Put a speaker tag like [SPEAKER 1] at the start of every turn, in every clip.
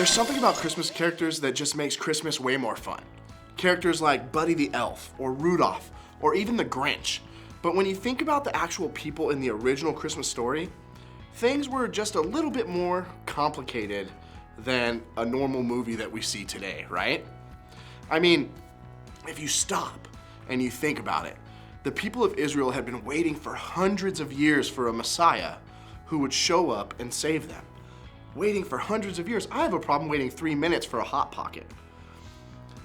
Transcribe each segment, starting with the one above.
[SPEAKER 1] There's something about Christmas characters that just makes Christmas way more fun. Characters like Buddy the Elf, or Rudolph, or even the Grinch. But when you think about the actual people in the original Christmas story, things were just a little bit more complicated than a normal movie that we see today, right? I mean, if you stop and you think about it, the people of Israel had been waiting for hundreds of years for a Messiah who would show up and save them. Waiting for hundreds of years. I have a problem waiting 3 minutes for a Hot Pocket.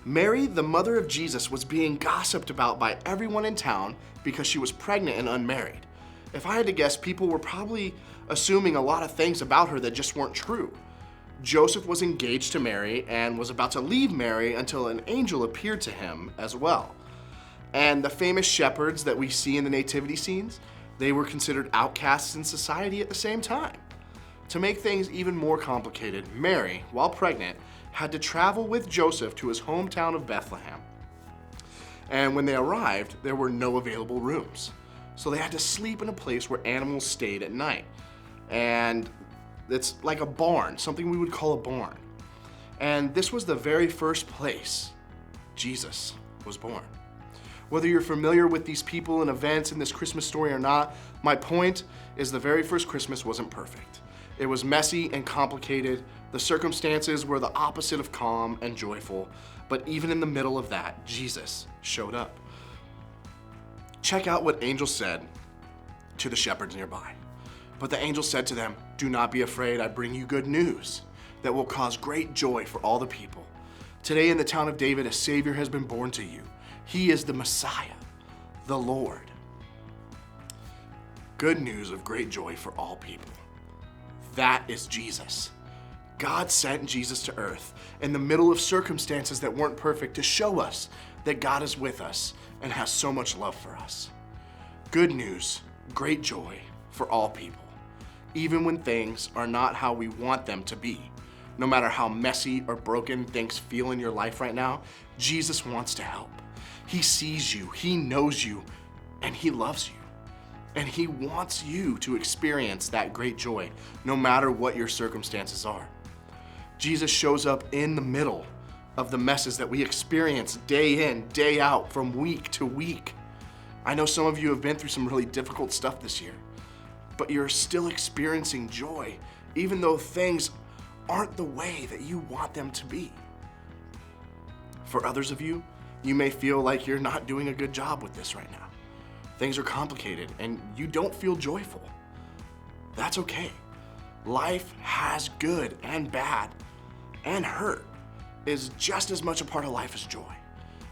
[SPEAKER 1] Mary, the mother of Jesus, was being gossiped about by everyone in town because she was pregnant and unmarried. If I had to guess, people were probably assuming a lot of things about her that just weren't true. Joseph was engaged to Mary and was about to leave Mary until an angel appeared to him as well. And the famous shepherds that we see in the nativity scenes, they were considered outcasts in society at the same time. To make things even more complicated, Mary, while pregnant, had to travel with Joseph to his hometown of Bethlehem. And when they arrived, there were no available rooms. So they had to sleep in a place where animals stayed at night. And it's like a barn, something we would call a barn. And this was the very first place Jesus was born. Whether you're familiar with these people and events in this Christmas story or not, my point is the very first Christmas wasn't perfect. It was messy and complicated. The circumstances were the opposite of calm and joyful. But even in the middle of that, Jesus showed up. Check out what angel said to the shepherds nearby. But the angel said to them, "Do not be afraid, I bring you good news that will cause great joy for all the people. Today in the town of David, a Savior has been born to you. He is the Messiah, the Lord." Good news of great joy for all people. That is Jesus. God sent Jesus to earth in the middle of circumstances that weren't perfect to show us that God is with us and has so much love for us. Good news, great joy for all people, even when things are not how we want them to be. No matter how messy or broken things feel in your life right now, Jesus wants to help. He sees you, He knows you, and He loves you. And He wants you to experience that great joy, no matter what your circumstances are. Jesus shows up in the middle of the messes that we experience day in, day out, from week to week. I know some of you have been through some really difficult stuff this year, but you're still experiencing joy, even though things aren't the way that you want them to be. For others of you, you may feel like you're not doing a good job with this right now. Things are complicated and you don't feel joyful. That's okay. Life has good and bad, and hurt is just as much a part of life as joy.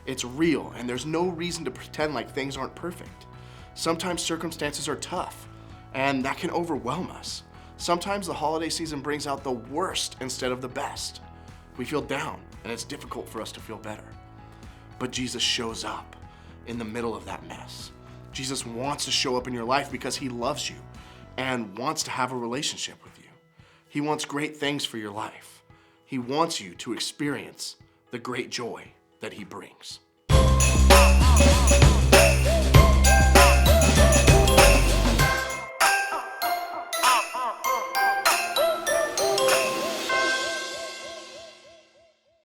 [SPEAKER 1] It's real, and there's no reason to pretend like things aren't perfect. Sometimes circumstances are tough, and that can overwhelm us. Sometimes the holiday season brings out the worst instead of the best. We feel down, and it's difficult for us to feel better. But Jesus shows up in the middle of that mess. Jesus wants to show up in your life because He loves you and wants to have a relationship with you. He wants great things for your life. He wants you to experience the great joy that He brings.